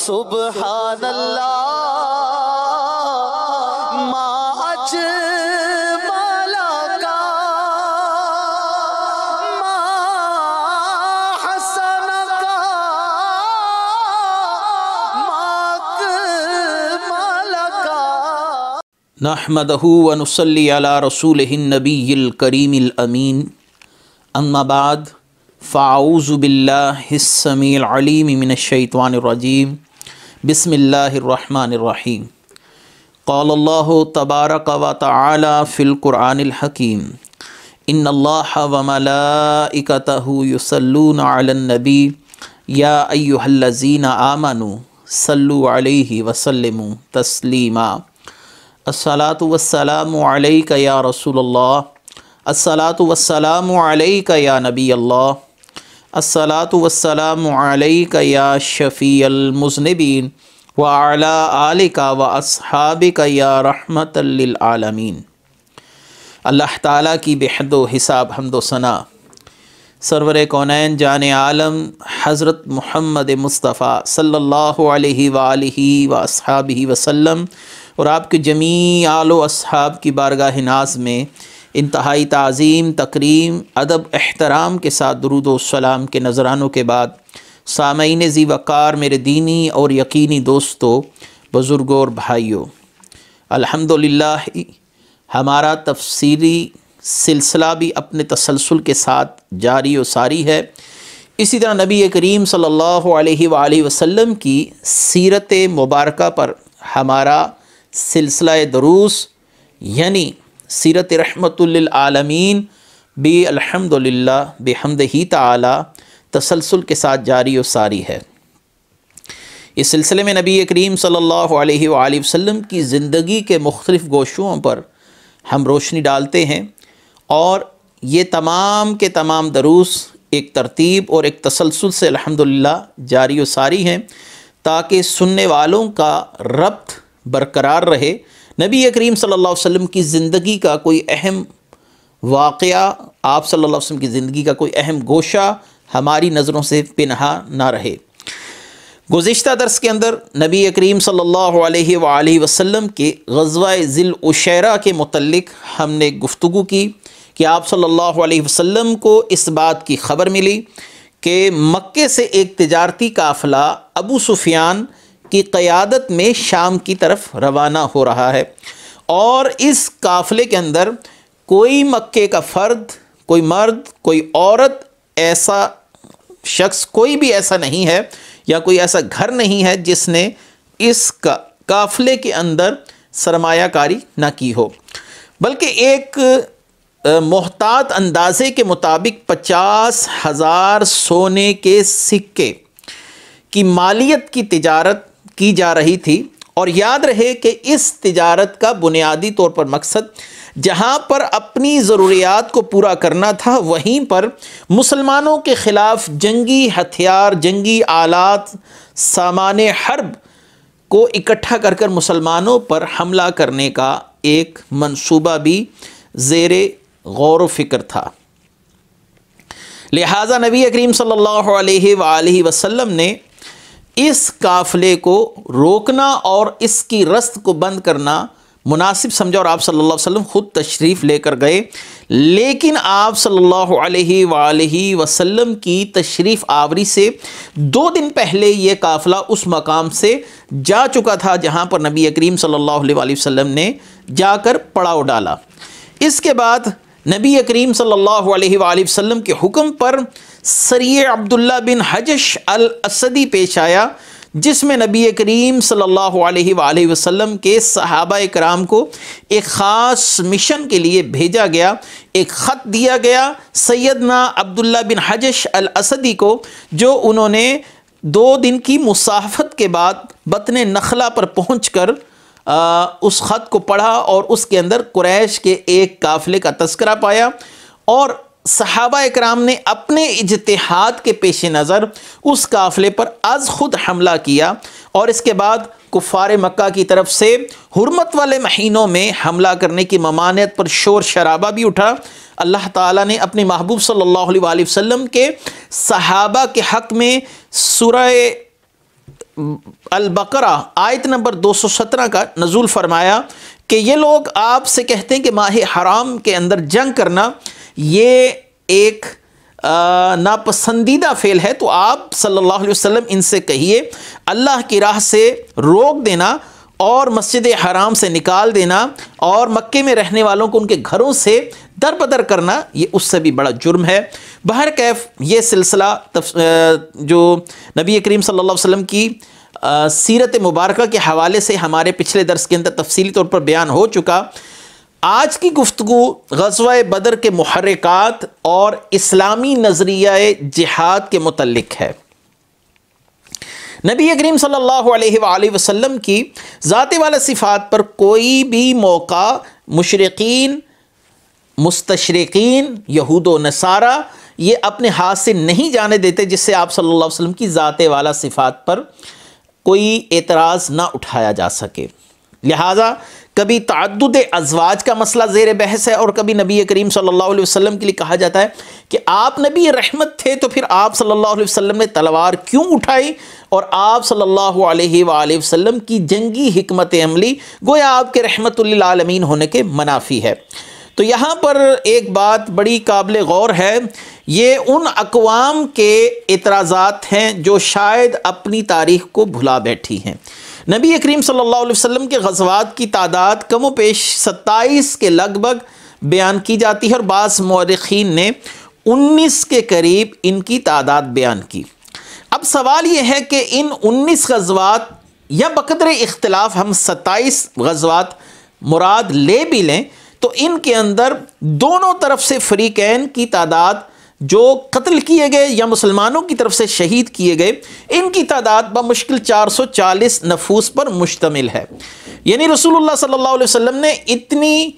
سبحان اللہ ما اجمل کا ما حسن کا ما اکمل کا۔ نحمدہ ونصلی علی رسولہ النبی الکریم الامین، اما بعد فاعوذ باللہ السمیع العلیم من الشیطان الرجیم، بسم اللہ الرحمن الرحیم۔ قال اللہ تبارک و تعالی فی القرآن الحکیم، ان اللہ وملائکتہ یصلون علی النبی یا ایہا الذین آمنوا صلوا علیہ وسلموا تسلیما۔ الصلاۃ والسلام علیک یا رسول اللہ، الصلاۃ والسلام علیک یا نبی اللہ، الصلاۃ والسلام علیک یا شفیع المذنبین وعلی آلک واصحابک یا رحمۃ للعالمین۔ اللہ تعالیٰ کی بے حد و حساب حمد و ثنا سرور کونین جان عالم حضرت محمد مصطفیٰ صلی اللہ علیہ وآلہ واصحابہ وسلم اور آپ کے جمیع آل و اصحاب کی بارگاہ ناز میں انتہائی تعظیم، تکریم، ادب، احترام کے ساتھ درود و سلام کے نذرانوں کے بعد سامعین ذی وقار میرے دینی اور یقینی دوستو، بزرگوں اور بھائیوں، الحمدللہ ہمارا تفسیری سلسلہ بھی اپنے تسلسل کے ساتھ جاری و ساری ہے۔ اسی طرح نبی کریم صلی اللہ علیہ وآلہ وسلم کی سیرت مبارکہ پر ہمارا سلسلہ دروس یعنی سیرت رحمت للعالمین بھی الحمدللہ بحمدہ تعالی تسلسل کے ساتھ جاری و ساری ہے۔ اس سلسلے میں نبی کریم صلی اللہ علیہ وآلہ وسلم کی زندگی کے مختلف گوشوں پر ہم روشنی ڈالتے ہیں، اور یہ تمام کے تمام دروس ایک ترتیب اور ایک تسلسل سے الحمدللہ جاری و ساری ہیں، تاکہ سننے والوں کا ربط برقرار رہے۔ نبی کریم صلی اللہ علیہ وسلم کی زندگی کا کوئی اہم واقعہ، آپ صلی اللہ علیہ وسلم کی زندگی کا کوئی اہم گوشہ ہماری نظروں سے پنہا نہ رہے۔ گزشتہ درس کے اندر نبی کریم صلی اللہ علیہ وآلہ وسلم کے غزوہ ذی العشیرہ کے متعلق ہم نے گفتگو کی کہ آپ صلی اللہ علیہ وسلم کو اس بات کی خبر ملی کہ مکے سے ایک تجارتی قافلہ ابو سفیان کی قیادت میں شام کی طرف روانہ ہو رہا ہے، اور اس قافلے کے اندر کوئی مکے کا فرد، کوئی مرد، کوئی عورت، ایسا شخص کوئی بھی ایسا نہیں ہے یا کوئی ایسا گھر نہیں ہے جس نے اس قافلے کے اندر سرمایہ کاری نہ کی ہو، بلکہ ایک محتاط اندازے کے مطابق 50,000 سونے کے سکے کی مالیت کی تجارت کی جا رہی تھی۔ اور یاد رہے کہ اس تجارت کا بنیادی طور پر مقصد جہاں پر اپنی ضروریات کو پورا کرنا تھا، وہیں پر مسلمانوں کے خلاف جنگی ہتھیار، جنگی آلات، سامان حرب کو اکٹھا کر کر مسلمانوں پر حملہ کرنے کا ایک منصوبہ بھی زیر غور و فکر تھا۔ لہٰذا نبی کریم صلی اللہ علیہ وآلہ وسلم نے اس قافلے کو روکنا اور اس کی رست کو بند کرنا مناسب سمجھا، اور آپ صلی اللہ علیہ وسلم خود تشریف لے کر گئے۔ لیکن آپ صلی اللہ علیہ وآلہ وسلم کی تشریف آوری سے 2 دن پہلے یہ قافلہ اس مقام سے جا چکا تھا جہاں پر نبی کریم صلی اللہ علیہ وآلہ وسلم نے جا کر پڑاؤ ڈالا۔ اس کے بعد نبی کریم صلی اللہ علیہ وآلہ وسلم کے حکم پر سریہ عبداللہ بن حجش الاسدی پیش آیا، جس میں نبی کریم صلی اللہ علیہ وآلہ وسلم کے صحابہ کرام کو ایک خاص مشن کے لیے بھیجا گیا۔ ایک خط دیا گیا سیدنا عبداللہ بن حجش الاسدی کو، جو انہوں نے 2 دن کی مسافت کے بعد بطن نخلہ پر پہنچ کر اس خط کو پڑھا، اور اس کے اندر قریش کے ایک قافلے کا تذکرہ پایا، اور صحابہ اکرام نے اپنے اجتہاد کے پیش نظر اس قافلے پر از خود حملہ کیا، اور اس کے بعد کفار مکہ کی طرف سے حرمت والے مہینوں میں حملہ کرنے کی ممانعت پر شور شرابہ بھی اٹھا۔ اللہ تعالیٰ نے اپنے محبوب صلی اللہ علیہ وآلہ وسلم کے صحابہ کے حق میں سورہ البقرہ آیت نمبر 217 کا نزول فرمایا کہ یہ لوگ آپ سے کہتے ہیں کہ ماہ حرام کے اندر جنگ کرنا یہ ایک ناپسندیدہ فعل ہے، تو آپ صلی اللہ علیہ وسلم ان سے کہیے اللہ کی راہ سے روک دینا اور مسجد حرام سے نکال دینا اور مکے میں رہنے والوں کو ان کے گھروں سے در بدر کرنا یہ اس سے بھی بڑا جرم ہے۔ بہرکیف یہ سلسلہ جو نبی کریم صلی اللہ علیہ وسلم کی سیرت مبارکہ کے حوالے سے ہمارے پچھلے درس کے اندر تفصیلی طور پر بیان ہو چکا۔ آج کی گفتگو غزوہ بدر کے محرکات اور اسلامی نظریہ جہاد کے متعلق ہے۔ نبی کریم صلی اللہ علیہ وآلہ وسلم کی ذات والا صفات پر کوئی بھی موقع مشرقین، مستشرقین، یہود و نصارہ یہ اپنے ہاتھ سے نہیں جانے دیتے جس سے آپ صلی اللہ علیہ وسلم کی ذات والا صفات پر کوئی اعتراض نہ اٹھایا جا سکے۔ لہٰذا کبھی تعدد ازواج کا مسئلہ زیر بحث ہے اور کبھی نبی کریم صلی اللہ علیہ وسلم کے لیے کہا جاتا ہے کہ آپ نبی رحمت تھے تو پھر آپ صلی اللہ علیہ وسلم نے تلوار کیوں اٹھائی، اور آپ صلی اللہ علیہ وآلہ وسلم کی جنگی حکمت عملی گویا آپ کے رحمت للعالمین ہونے کے منافی ہے۔ تو یہاں پر ایک بات بڑی قابل غور ہے، یہ ان اقوام کے اعتراضات ہیں جو شاید اپنی تاریخ کو بھلا بیٹھی ہیں۔ نبی کریم صلی اللہ علیہ وسلم کے غزوات کی تعداد کم و بیش 27 کے لگ بھگ بیان کی جاتی ہے اور بعض مورخین نے 19 کے قریب ان کی تعداد بیان کی۔ اب سوال یہ ہے کہ ان 19 غزوات یا بقدر اختلاف ہم 27 غزوات مراد لے بھی لیں تو ان کے اندر دونوں طرف سے فریقین کی تعداد جو قتل کیے گئے یا مسلمانوں کی طرف سے شہید کیے گئے ان کی تعداد بمشکل 440 نفوس پر مشتمل ہے۔ یعنی رسول اللہ صلی اللہ علیہ وسلم نے اتنی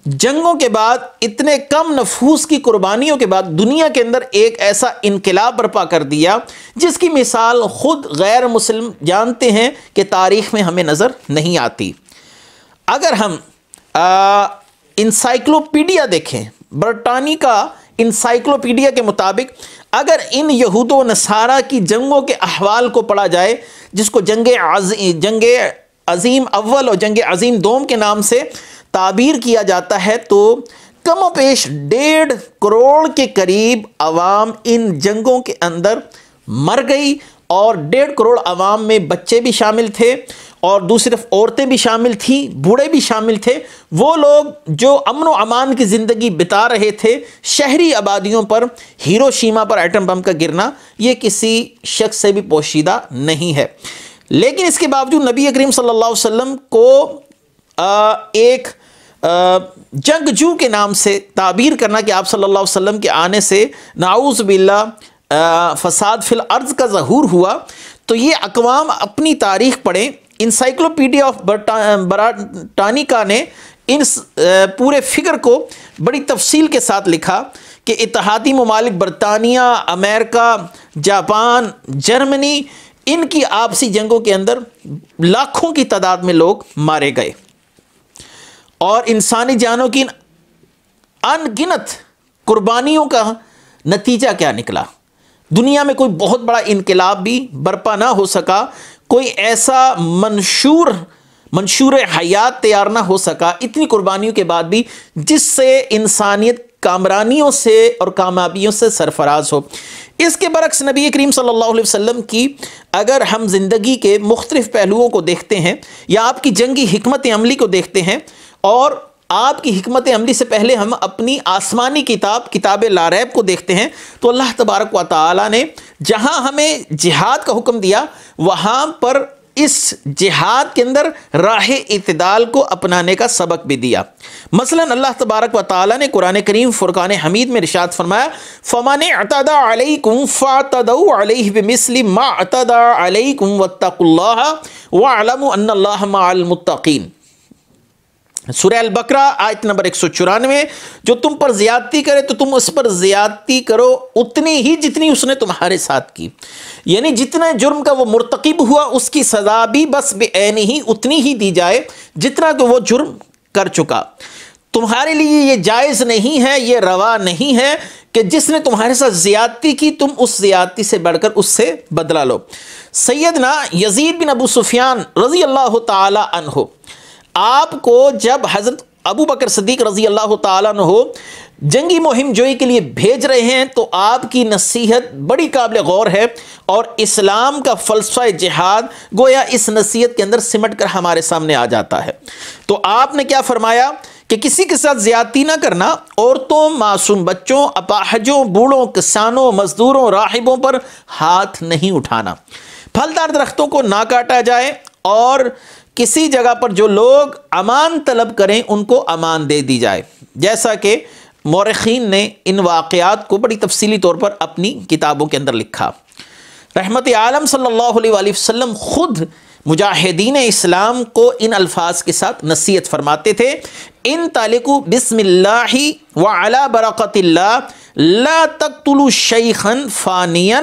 جنگوں کے بعد اتنے کم نفوس کی قربانیوں کے بعد دنیا کے اندر ایک ایسا انقلاب برپا کر دیا جس کی مثال خود غیر مسلم جانتے ہیں کہ تاریخ میں ہمیں نظر نہیں آتی۔ اگر ہم انسائکلوپیڈیا دیکھیں، برٹانیکا انسائکلوپیڈیا کے مطابق اگر ان یہود و نصارہ کی جنگوں کے احوال کو پڑھا جائے جس کو جنگ عظیم اول اور جنگ عظیم دوم کے نام سے تعبیر کیا جاتا ہے تو کم و بیش 1.5 کروڑ کے قریب عوام ان جنگوں کے اندر مر گئی، اور 1.5 کروڑ عوام میں بچے بھی شامل تھے اور دوسری طرف عورتیں بھی شامل تھیں، بوڑھے بھی شامل تھے۔ وہ لوگ جو امن و امان کی زندگی بتا رہے تھے، شہری آبادیوں پر ہیروشیما پر ایٹم بم کا گرنا یہ کسی شخص سے بھی پوشیدہ نہیں ہے۔ لیکن اس کے باوجود نبی کریم صلی اللہ علیہ وسلم کو ایک جنگجو کے نام سے تعبیر کرنا کہ آپ صلی اللہ علیہ وسلم کے آنے سے نعوذ باللہ فساد فی الارض کا ظہور ہوا، تو یہ اقوام اپنی تاریخ پڑھیں۔ انسائکلوپیڈیا آف برٹانیکا نے اس پورے فگر کو بڑی تفصیل کے ساتھ لکھا کہ اتحادی ممالک برطانیہ، امریکہ، جاپان، جرمنی ان کی آپسی جنگوں کے اندر لاکھوں کی تعداد میں لوگ مارے گئے اور انسانی جانوں کی ان گنت قربانیوں کا نتیجہ کیا نکلا۔ دنیا میں کوئی بہت بڑا انقلاب بھی برپا نہ ہو سکا، کوئی ایسا منشور حیات تیار نہ ہو سکا اتنی قربانیوں کے بعد بھی جس سے انسانیت کامرانیوں سے اور کامیابیوں سے سرفراز ہو۔ اس کے برعکس نبی کریم صلی اللہ علیہ وسلم کی اگر ہم زندگی کے مختلف پہلوؤں کو دیکھتے ہیں یا آپ کی جنگی حکمت عملی کو دیکھتے ہیں، اور آپ کی حکمت عملی سے پہلے ہم اپنی آسمانی کتاب لا ریب کو دیکھتے ہیں، تو اللہ تبارک و تعالی نے جہاں ہمیں جہاد کا حکم دیا وہاں پر اس جہاد کے اندر راہ اعتدال کو اپنانے کا سبق بھی دیا۔ مثلا اللہ تبارک و تعالی نے قرآن کریم فرقان حمید میں ارشاد فرمایا فَمَنِ اعْتَدَى عَلَيْكُمْ فَاعْتَدُوا عَلَيْهِ بِمِثْلِ مَا اعْتَدَى عَلَيْكُمْ وَاتَّقُوا اللَّهَ وَاعْلَمُوا أَنَّ اللَّهَ مَعَ الْمُتَّقِينَ۔ سورہ البقرہ آیت نمبر 194، جو تم پر زیادتی کرے تو تم اس پر زیادتی کرو اتنی ہی جتنی اس نے تمہارے ساتھ کی، یعنی جتنا جرم کا وہ مرتکب ہوا اس کی سزا بھی بس بعین ہی اتنی ہی دی جائے جتنا کہ وہ جرم کر چکا۔ تمہارے لیے یہ جائز نہیں ہے، یہ روا نہیں ہے کہ جس نے تمہارے ساتھ زیادتی کی تم اس زیادتی سے بڑھ کر اس سے بدلہ لو۔ سیدنا یزید بن ابو سفیان رضی اللہ تعالی عنہ آپ کو جب حضرت ابو بکر صدیق رضی اللہ تعالیٰ عنہ جنگی مہم جوئی کے لیے بھیج رہے ہیں تو آپ کی نصیحت بڑی قابل غور ہے، اور اسلام کا فلسفہ جہاد گویا اس نصیحت کے اندر سمٹ کر ہمارے سامنے آ جاتا ہے۔ تو آپ نے کیا فرمایا کہ کسی کے ساتھ زیادتی نہ کرنا، عورتوں، معصوم بچوں، اپاہجوں، بوڑھوں، کسانوں، مزدوروں، راہبوں پر ہاتھ نہیں اٹھانا، پھلدار درختوں کو نہ کاٹا جائے، اور کسی جگہ پر جو لوگ امان طلب کریں ان کو امان دے دی جائے، جیسا کہ مورخین نے ان واقعات کو بڑی تفصیلی طور پر اپنی کتابوں کے اندر لکھا۔ رحمت عالم صلی اللہ علیہ وآلہ وسلم خود مجاہدین اسلام کو ان الفاظ کے ساتھ نصیحت فرماتے تھے، ان تعلقوا بسم اللہ وعلی برکت اللہ لا تقتلوا شیخا فانیا۔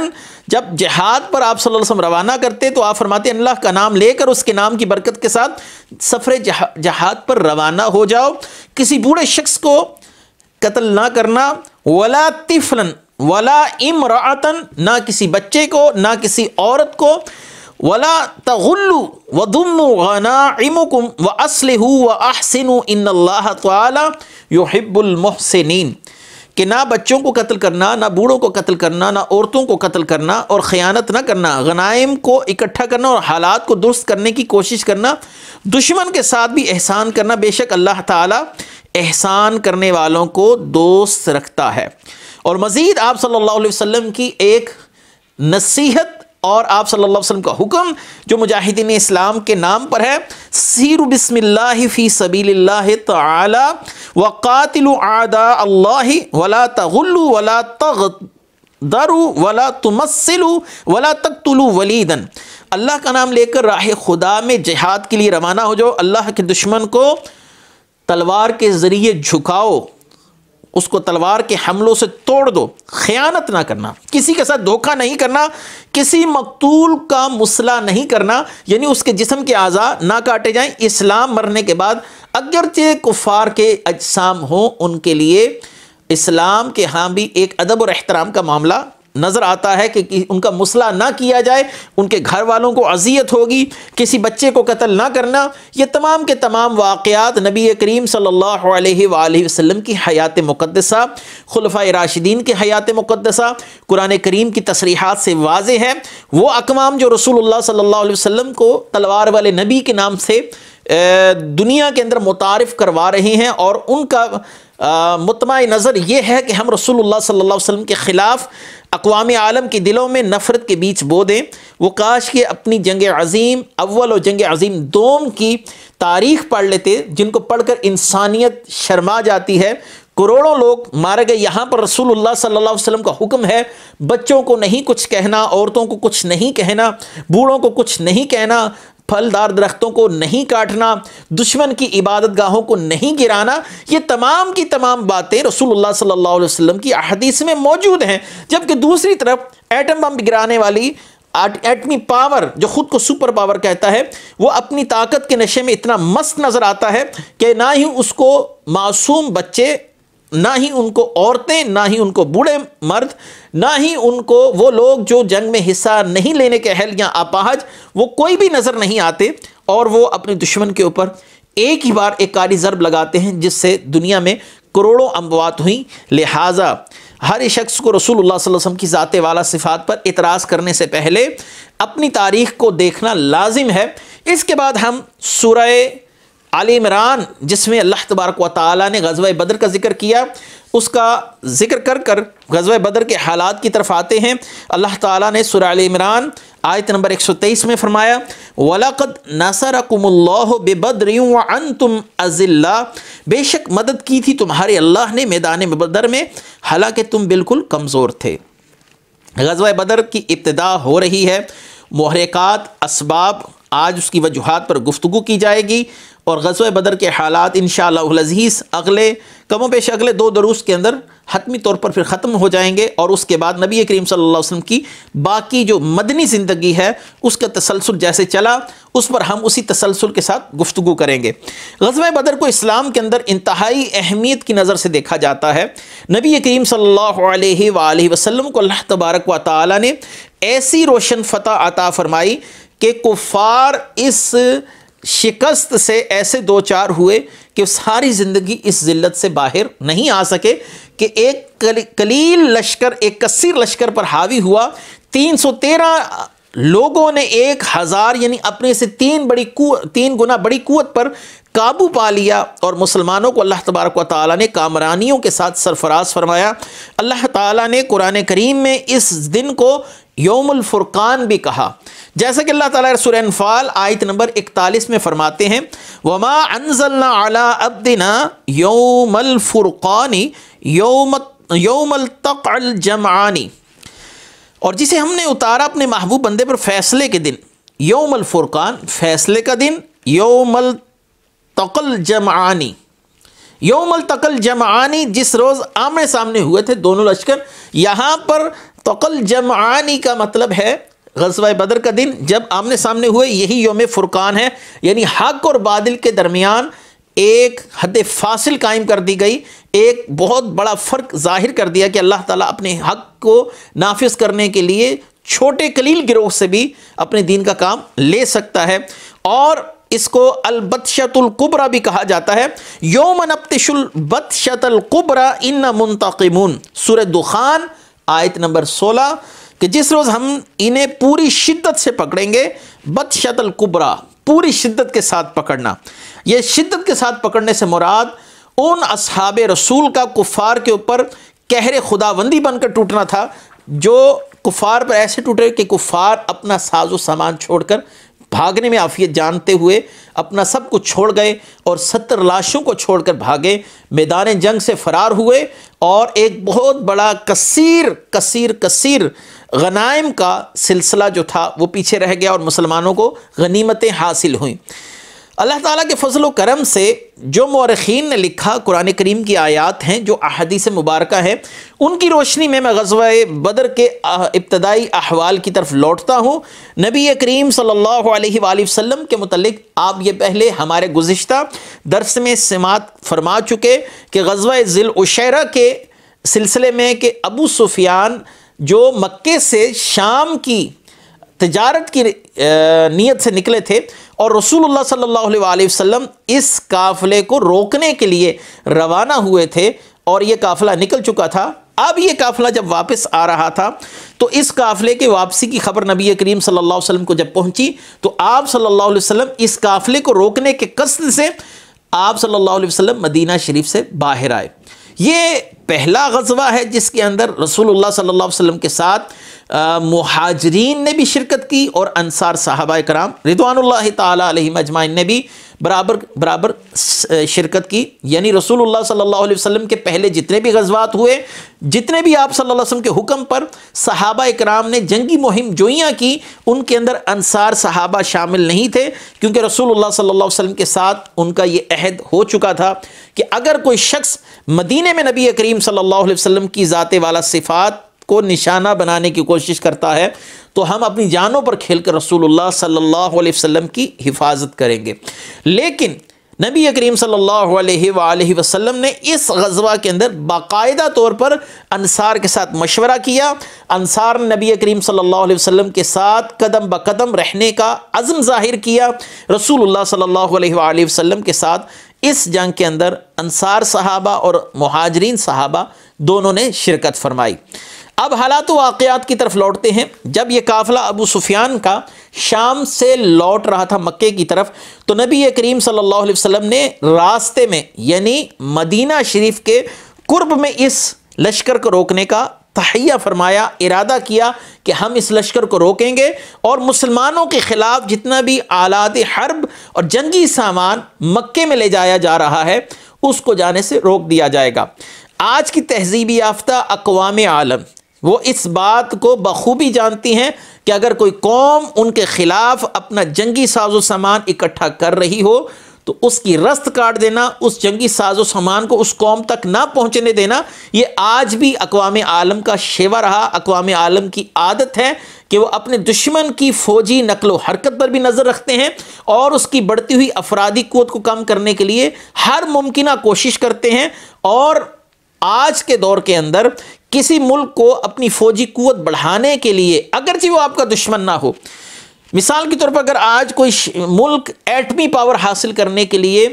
جب جہاد پر آپ صلی اللہ علیہ وسلم روانہ کرتے تو آپ فرماتے ہیں اللہ کا نام لے کر اس کے نام کی برکت کے ساتھ سفر جہاد پر روانہ ہو جاؤ، کسی بوڑھے شخص کو قتل نہ کرنا، ولا طفلا ولا امرأتا، نہ کسی بچے کو نہ کسی عورت کو، ولا تغلوا وضموا غنائمکم واصلحوا واحسنوا ان اللہ تعالی یحب المحسنین، کہ نہ بچوں کو قتل کرنا، نہ بوڑھوں کو قتل کرنا، نہ عورتوں کو قتل کرنا، اور خیانت نہ کرنا، غنائم کو اکٹھا کرنا اور حالات کو درست کرنے کی کوشش کرنا، دشمن کے ساتھ بھی احسان کرنا، بے شک اللہ تعالی احسان کرنے والوں کو دوست رکھتا ہے۔ اور مزید آپ صلی اللہ علیہ وسلم کی ایک نصیحت اور آپ صلی اللہ علیہ وسلم کا حکم جو مجاہدین اسلام کے نام پر ہے، سیروا بسم اللہ فی سبیل اللہ تعالی وقاتلوا اعداء اللہ ولا تغلوا ولا تغدروا ولا تمثلوا ولا تقتلوا ولیدا، اللہ کا نام لے کر راہ خدا میں جہاد کے لیے روانہ ہو جاؤ، اللہ کے دشمن کو تلوار کے ذریعے جھکاؤ، اس کو تلوار کے حملوں سے توڑ دو، خیانت نہ کرنا، کسی کے ساتھ دھوکہ نہیں کرنا، کسی مقتول کا مصلح نہیں کرنا، یعنی اس کے جسم کے اعضاء نہ کاٹے جائیں۔ اسلام مرنے کے بعد اگرچہ کفار کے اجسام ہوں ان کے لیے اسلام کے ہاں بھی ایک ادب اور احترام کا معاملہ نظر آتا ہے کہ ان کا مصلح نہ کیا جائے، ان کے گھر والوں کو اذیت ہوگی، کسی بچے کو قتل نہ کرنا۔ یہ تمام کے تمام واقعات نبی کریم صلی اللہ علیہ وآلہ وسلم کی حیات مقدسہ، خلفائے راشدین کی حیات مقدسہ، قرآن کریم کی تصریحات سے واضح ہے۔ وہ اقوام جو رسول اللہ صلی اللہ علیہ وسلم کو تلوار والے نبی کے نام سے دنیا کے اندر متعارف کروا رہے ہیں، اور ان کا مطمع نظر یہ ہے کہ ہم رسول اللہ صلی اللہ علیہ وسلم کے خلاف اقوام عالم کے دلوں میں نفرت کے بیچ بو دیں، وہ کاش کہ اپنی جنگ عظیم اول اور جنگ عظیم دوم کی تاریخ پڑھ لیتے، جن کو پڑھ کر انسانیت شرما جاتی ہے۔ کروڑوں لوگ مارے گئے، یہاں پر رسول اللہ صلی اللہ علیہ وسلم کا حکم ہے بچوں کو نہیں کچھ کہنا، عورتوں کو کچھ نہیں کہنا، بوڑھوں کو کچھ نہیں کہنا، پھلدار درختوں کو نہیں کاٹنا، دشمن کی عبادت گاہوں کو نہیں گرانا۔ یہ تمام کی تمام باتیں رسول اللہ صلی اللہ علیہ وسلم کی احادیث میں موجود ہیں، جبکہ دوسری طرف ایٹم بم گرانے والی ایٹمی پاور جو خود کو سپر پاور کہتا ہے، وہ اپنی طاقت کے نشے میں اتنا مست نظر آتا ہے کہ نہ ہی اس کو معصوم بچے، نہ ہی ان کو عورتیں، نہ ہی ان کو بوڑھے مرد، نہ ہی ان کو وہ لوگ جو جنگ میں حصہ نہیں لینے کے اہل یا اپاہج، وہ کوئی بھی نظر نہیں آتے، اور وہ اپنے دشمن کے اوپر ایک ہی بار ایک کاری ضرب لگاتے ہیں جس سے دنیا میں کروڑوں اموات ہوئیں۔ لہٰذا ہر شخص کو رسول اللہ صلی اللہ علیہ وسلم کی ذات والا صفات پر اعتراض کرنے سے پہلے اپنی تاریخ کو دیکھنا لازم ہے۔ اس کے بعد ہم سورہ آل عمران، جس میں اللہ تبارک و تعالیٰ نے غزوہ بدر کا ذکر کیا، اس کا ذکر کر کر غزوہ بدر کے حالات کی طرف آتے ہیں۔ اللہ تعالیٰ نے سورہ آل عمران آیت نمبر 123 میں فرمایا، وَلَقَدْ نَصَرَكُمُ اللَّهُ بِبَدْرٍ وَأَنْتُمْ أَذِلَّةٌ، بے شک مدد کی تھی تمہارے اللہ نے میدان بدر میں حالانکہ تم بالکل کمزور تھے۔ غزوہ بدر کی ابتدا ہو رہی ہے، محرکات، اسباب، آج اس کی وجوہات پر گفتگو کی جائے گی، اور غزوہ بدر کے حالات انشاءاللہ العزیز اگلے کم و بیش اگلے 2 دروس کے اندر حتمی طور پر پھر ختم ہو جائیں گے، اور اس کے بعد نبی کریم صلی اللہ علیہ وسلم کی باقی جو مدنی زندگی ہے اس کا تسلسل جیسے چلا اس پر ہم اسی تسلسل کے ساتھ گفتگو کریں گے۔ غزوہ بدر کو اسلام کے اندر انتہائی اہمیت کی نظر سے دیکھا جاتا ہے۔ نبی کریم صلی اللہ علیہ وآلہ وسلم کو اللہ تبارک و تعالی نے ایسی روشن فتح عطا فرمائی کہ کفار اس شکست سے ایسے دو چار ہوئے کہ ساری زندگی اس ذلت سے باہر نہیں آ سکے، کہ ایک قلیل لشکر ایک کثیر لشکر پر حاوی ہوا، 313 لوگوں نے 1000 یعنی اپنے سے 3 گنا بڑی قوت پر قابو پا لیا، اور مسلمانوں کو اللہ تبارک و تعالیٰ نے کامرانیوں کے ساتھ سرفراز فرمایا۔ اللہ تعالیٰ نے قرآن کریم میں اس دن کو یوم الفرقان بھی کہا، جیسا کہ اللہ تعالیٰ سورہ انفال آیت نمبر 41 میں فرماتے ہیں وَمَا أَنزَلْنَا عَلَىٰ عَبْدِنَا يَوْمَ الْفُرْقَانِ يَوْمَ الْتَقَى الْجَمْعَانِ، اور جسے ہم نے اتارا اپنے محبوب بندے پر فیصلے کے دن، یوم الفرقان فیصلے کا دن، یوم التقى الجمعانی، یوم التقى الجمعانی جس روز آمنے سامنے ہوئے تھے دونوں لشکر۔ یہاں پر تقى الجمعانی کا مطلب ہے غزوہ بدر کا دن جب آمنے سامنے ہوئے، یہی یوم فرقان ہے، یعنی حق اور باطل کے درمیان ایک حد فاصل قائم کر دی گئی، ایک بہت بڑا فرق ظاہر کر دیا کہ اللہ تعالیٰ اپنے حق کو نافذ کرنے کے لیے چھوٹے قلیل گروہ سے بھی اپنے دین کا کام لے سکتا ہے، اور اس کو البطشۃ الکبریٰ بھی کہا جاتا ہے۔ یوم نبطش البطشۃ الکبریٰ انا منتقمون، سورہ دخان آیت نمبر 16، کہ جس روز ہم انہیں پوری شدت سے پکڑیں گے، بطشۃ الکبریٰ پوری شدت کے ساتھ پکڑنا۔ یہ شدت کے ساتھ پکڑنے سے مراد ان اصحاب رسول کا کفار کے اوپر قہر خداوندی بن کر ٹوٹنا تھا، جو کفار پر ایسے ٹوٹے کہ کفار اپنا ساز و سامان چھوڑ کر بھاگنے میں عافیت جانتے ہوئے اپنا سب کچھ چھوڑ گئے، اور 70 لاشوں کو چھوڑ کر بھاگے، میدان جنگ سے فرار ہوئے، اور ایک بہت بڑا کثیر غنائم کا سلسلہ جو تھا وہ پیچھے رہ گیا، اور مسلمانوں کو غنیمتیں حاصل ہوئیں۔ اللہ تعالیٰ کے فضل و کرم سے جو مورخین نے لکھا قرآن کریم کی آیات ہیں جو احادیث مبارکہ ہیں، ان کی روشنی میں غزوہ بدر کے ابتدائی احوال کی طرف لوٹتا ہوں۔ نبی کریم صلی اللہ علیہ وآلہ وسلم کے متعلق آپ یہ پہلے ہمارے گزشتہ درس میں سماعت فرما چکے کہ غزوہ ذی العشیرہ کے سلسلے میں کہ ابو سفیان جو مکے سے شام کی تجارت کی نیت سے نکلے تھے، اور رسول اللہ صلی اللہ علیہ وآلہ وسلم اس قافلے کو روکنے کے لیے روانہ ہوئے تھے، اور یہ قافلہ نکل چکا تھا۔ اب یہ قافلہ جب واپس آ رہا تھا تو اس قافلے کے واپسی کی خبر نبی کریم صلی اللہ علیہ وسلم کو جب پہنچی تو آپ صلی اللہ علیہ وسلم اس قافلے کو روکنے کے قصد سے آپ صلی اللہ علیہ وسلم مدینہ شریف سے باہر آئے۔ یہ پہلا غزوہ ہے جس کے اندر رسول اللہ صلی اللہ علیہ وسلم کے ساتھ مہاجرین نے بھی شرکت کی، اور انصار صحابہ کرام رضوان اللہ تعالی علیہم اجمعین نے بھی برابر شرکت کی۔ یعنی رسول اللہ صلی اللہ علیہ وسلم کے پہلے جتنے بھی غزوات ہوئے، جتنے بھی آپ صلی اللہ علیہ وسلم کے حکم پر صحابہ کرام نے جنگی مہم جوئیاں کی، ان کے اندر انصار صحابہ شامل نہیں تھے، کیونکہ رسول اللہ صلی اللہ علیہ وسلم کے ساتھ ان کا یہ عہد ہو چکا تھا کہ اگر کوئی شخص مدینے میں نبی کریم صلی اللہ علیہ وسلم کی ذات والا صفات کو نشانہ بنانے کی کوشش کرتا ہے تو ہم اپنی جانوں پر کھیل کر رسول اللہ صلی اللہ علیہ وسلم کی حفاظت کریں گے۔ لیکن نبی کریم صلی اللہ علیہ وآلہ وسلم نے اس غزوہ کے اندر باقاعدہ طور پر انصار کے ساتھ مشورہ کیا۔ انصار نے نبی کریم صلی اللہ علیہ وسلم کے ساتھ قدم بقدم رہنے کا عزم ظاہر کیا۔ رسول اللہ صلی اللہ علیہ وآلہ وسلم کے ساتھ اس جنگ کے اندر انصار صحابہ اور مہاجرین صحابہ دونوں نے شرکت فرمائی۔ اب حالات و واقعات کی طرف لوٹتے ہیں۔ جب یہ قافلہ ابو سفیان کا شام سے لوٹ رہا تھا مکے کی طرف، تو نبی کریم صلی اللہ علیہ وسلم نے راستے میں یعنی مدینہ شریف کے قرب میں اس لشکر کو روکنے کا تحیہ فرمایا، ارادہ کیا کہ ہم اس لشکر کو روکیں گے، اور مسلمانوں کے خلاف جتنا بھی آلات حرب اور جنگی سامان مکے میں لے جایا جا رہا ہے اس کو جانے سے روک دیا جائے گا۔ آج کی تہذیبی یافتہ اقوام عالم وہ اس بات کو بخوبی جانتی ہیں کہ اگر کوئی قوم ان کے خلاف اپنا جنگی ساز و سامان اکٹھا کر رہی ہو تو اس کی رست کاٹ دینا، اس جنگی ساز و سامان کو اس قوم تک نہ پہنچنے دینا، یہ آج بھی اقوام عالم کا شیوا رہا، اقوام عالم کی عادت ہے کہ وہ اپنے دشمن کی فوجی نقل و حرکت پر بھی نظر رکھتے ہیں اور اس کی بڑھتی ہوئی افرادی قوت کو کم کرنے کے لیے ہر ممکنہ کوشش کرتے ہیں۔ اور آج کے دور کے اندر کسی ملک کو اپنی فوجی قوت بڑھانے کے لیے، اگرچہ وہ آپ کا دشمن نہ ہو، مثال کے طور پر اگر آج کوئی ملک ایٹمی پاور حاصل کرنے کے لیے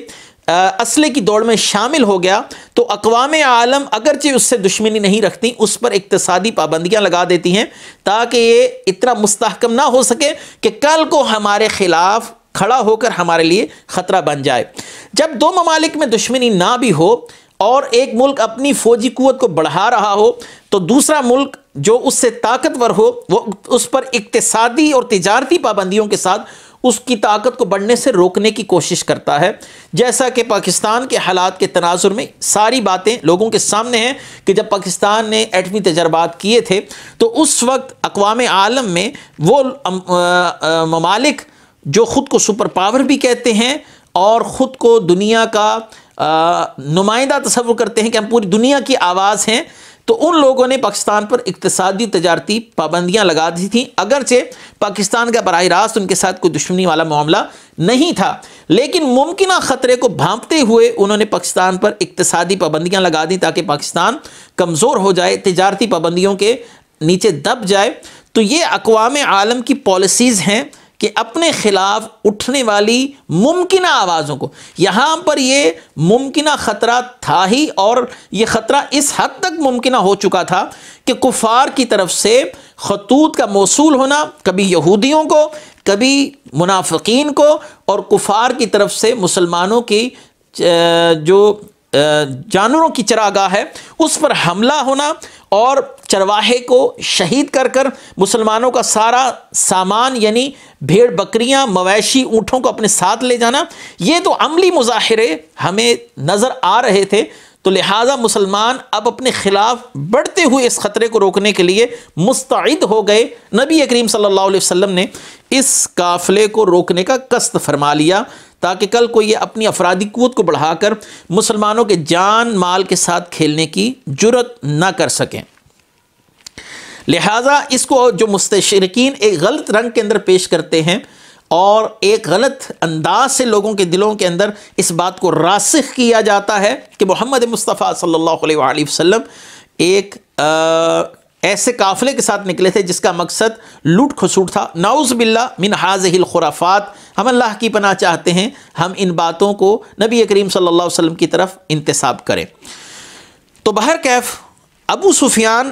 اسلحے کی دوڑ میں شامل ہو گیا تو اقوام عالم اگرچہ اس سے دشمنی نہیں رکھتی، اس پر اقتصادی پابندیاں لگا دیتی ہیں تاکہ یہ اتنا مستحکم نہ ہو سکے کہ کل کو ہمارے خلاف کھڑا ہو کر ہمارے لیے خطرہ بن جائے۔ جب دو ممالک میں دشمنی نہ بھی ہو اور ایک ملک اپنی فوجی قوت کو بڑھا رہا ہو تو دوسرا ملک جو اس سے طاقتور ہو وہ اس پر اقتصادی اور تجارتی پابندیوں کے ساتھ اس کی طاقت کو بڑھنے سے روکنے کی کوشش کرتا ہے، جیسا کہ پاکستان کے حالات کے تناظر میں ساری باتیں لوگوں کے سامنے ہیں کہ جب پاکستان نے ایٹمی تجربات کیے تھے تو اس وقت اقوام عالم میں وہ ممالک جو خود کو سپر پاور بھی کہتے ہیں اور خود کو دنیا کا نمائندہ تصور کرتے ہیں کہ ہم پوری دنیا کی آواز ہیں، تو ان لوگوں نے پاکستان پر اقتصادی تجارتی پابندیاں لگا دی تھیں، اگرچہ پاکستان کا براہ راست ان کے ساتھ کوئی دشمنی والا معاملہ نہیں تھا، لیکن ممکنہ خطرے کو بھانپتے ہوئے انہوں نے پاکستان پر اقتصادی پابندیاں لگا دیں تاکہ پاکستان کمزور ہو جائے، تجارتی پابندیوں کے نیچے دب جائے۔ تو یہ اقوام عالم کی پالیسیز ہیں کہ اپنے خلاف اٹھنے والی ممکنہ آوازوں کو، یہاں پر یہ ممکنہ خطرہ تھا ہی، اور یہ خطرہ اس حد تک ممکنہ ہو چکا تھا کہ کفار کی طرف سے خطوط کا موصول ہونا، کبھی یہودیوں کو، کبھی منافقین کو، اور کفار کی طرف سے مسلمانوں کی جو جانوروں کی چراگاہ ہے اس پر حملہ ہونا اور چرواہے کو شہید کر کر مسلمانوں کا سارا سامان یعنی بھیڑ بکریاں مویشی اونٹوں کو اپنے ساتھ لے جانا، یہ تو عملی مظاہرے ہمیں نظر آ رہے تھے۔ تو لہٰذا مسلمان اب اپنے خلاف بڑھتے ہوئے اس خطرے کو روکنے کے لیے مستعد ہو گئے۔ نبی کریم صلی اللہ علیہ وسلم نے اس قافلے کو روکنے کا قصد فرما لیا تاکہ کل کو یہ اپنی افرادی قوت کو بڑھا کر مسلمانوں کے جان مال کے ساتھ کھیلنے کی جرت نہ کر سکیں۔ لہٰذا اس کو جو مستشرقین ایک غلط رنگ کے اندر پیش کرتے ہیں اور ایک غلط انداز سے لوگوں کے دلوں کے اندر اس بات کو راسخ کیا جاتا ہے کہ محمد مصطفیٰ صلی اللہ علیہ وآلہ وسلم ایک ایسے قافلے کے ساتھ نکلے تھے جس کا مقصد لوٹ کھسوٹ تھا۔ نعوذ باللہ من ہذہ الخرافات، ہم اللہ کی پناہ چاہتے ہیں ہم ان باتوں کو نبی کریم صلی اللہ علیہ وسلم کی طرف انتساب کریں۔ تو بہرکیف ابو سفیان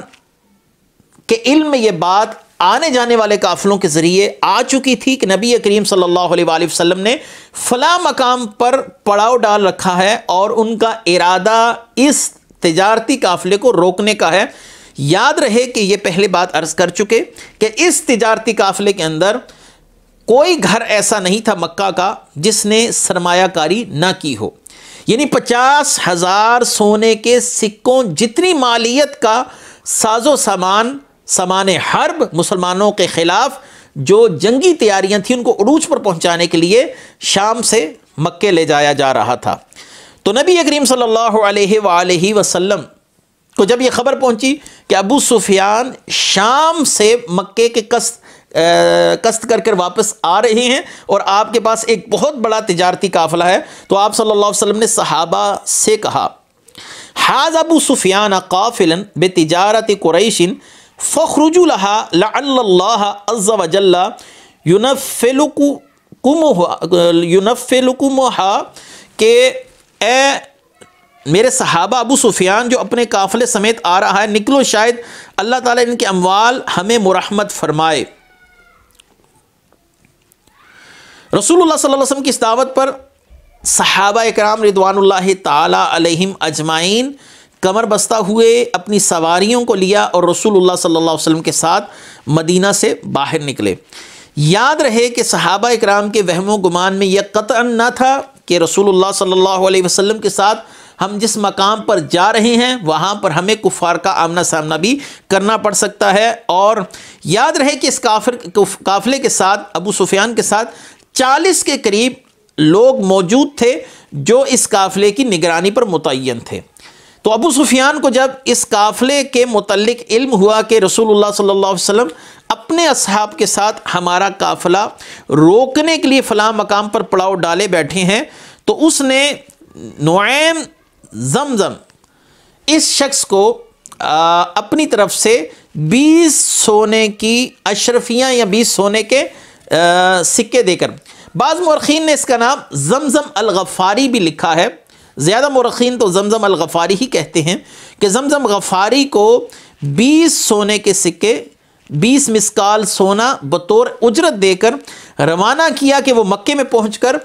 کے علم میں یہ بات آنے جانے والے قافلوں کے ذریعے آ چکی تھی کہ نبی کریم صلی اللہ علیہ وآلہ وسلم نے فلاں مقام پر پڑاؤ ڈال رکھا ہے اور ان کا ارادہ اس تجارتی قافلے کو روکنے کا ہے۔ یاد رہے کہ یہ پہلے بات عرض کر چکے کہ اس تجارتی قافلے کے اندر کوئی گھر ایسا نہیں تھا مکہ کا جس نے سرمایہ کاری نہ کی ہو، یعنی 50,000 سونے کے سکوں جتنی مالیت کا ساز و سامان حرب مسلمانوں کے خلاف جو جنگی تیاریاں تھیں ان کو عروج پر پہنچانے کے لیے شام سے مکے لے جایا جا رہا تھا۔ تو نبی کریم صلی اللہ علیہ وآلہ وسلم کو جب یہ خبر پہنچی کہ ابو سفیان شام سے مکے کے قصد کر کر واپس آ رہے ہیں اور آپ کے پاس ایک بہت بڑا تجارتی قافلہ ہے، تو آپ صلی اللہ علیہ وسلم نے صحابہ سے کہا حاذ ابو سفیان قافلا بتجارت قریش فاخرجوا لها لعل اللہ عز وجل ينفلكمها کہ اے میرے صحابہ ابو سفیان جو اپنے قافلے سمیت آ رہا ہے، نکلو شاید اللہ تعالیٰ ان کے اموال ہمیں مرحمت فرمائے۔ رسول اللہ صلی اللہ علیہ وسلم کی اس دعوت پر صحابہ اکرام رضوان اللہ تعالی علیہم اجمعین کمر بستہ ہوئے اپنی سواریوں کو لیا اور رسول اللہ صلی اللہ علیہ وسلم کے ساتھ مدینہ سے باہر نکلے۔ یاد رہے کہ صحابہ اکرام کے وہم و گمان میں یہ قطعا نہ تھا کہ رسول اللہ صلی اللہ علیہ وسلم کے ساتھ ہم جس مقام پر جا رہے ہیں وہاں پر ہمیں کفار کا آمنا سامنا بھی کرنا پڑ سکتا ہے۔ اور یاد رہے کہ اس قافلے کے ساتھ ابو سفیان کے ساتھ 40 کے قریب لوگ موجود تھے جو اس قافلے کی نگرانی پر متعین تھے۔ تو ابو سفیان کو جب اس قافلے کے متعلق علم ہوا کہ رسول اللہ صلی اللہ علیہ وسلم اپنے اصحاب کے ساتھ ہمارا قافلہ روکنے کے لیے فلاں مقام پر پڑاؤ ڈالے بیٹھے ہیں، تو اس نے نعیم زمزم اس شخص کو اپنی طرف سے 20 سونے کی اشرفیاں یا 20 سونے کے سکے دے کر، بعض مورخین نے اس کا نام زمزم الغفاری بھی لکھا ہے، زیادہ مورخین تو زمزم الغفاری ہی کہتے ہیں، کہ زمزم غفاری کو 20 سونے کے سکے 20 مسکال سونا بطور اجرت دے کر روانہ کیا کہ وہ مکے میں پہنچ کر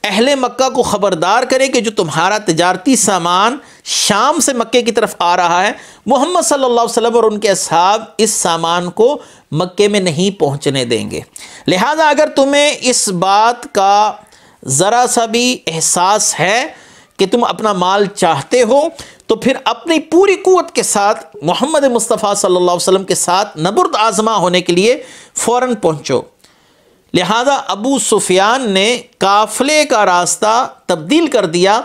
اہل مکہ کو خبردار کرے کہ جو تمہارا تجارتی سامان شام سے مکے کی طرف آ رہا ہے، محمد صلی اللہ علیہ وسلم اور ان کے اصحاب اس سامان کو مکے میں نہیں پہنچنے دیں گے، لہذا اگر تمہیں اس بات کا ذرا سا بھی احساس ہے کہ تم اپنا مال چاہتے ہو تو پھر اپنی پوری قوت کے ساتھ محمد مصطفیٰ صلی اللہ علیہ وسلم کے ساتھ نبرد آزما ہونے کے لیے فوراً پہنچو۔ لہذا ابو سفیان نے قافلے کا راستہ تبدیل کر دیا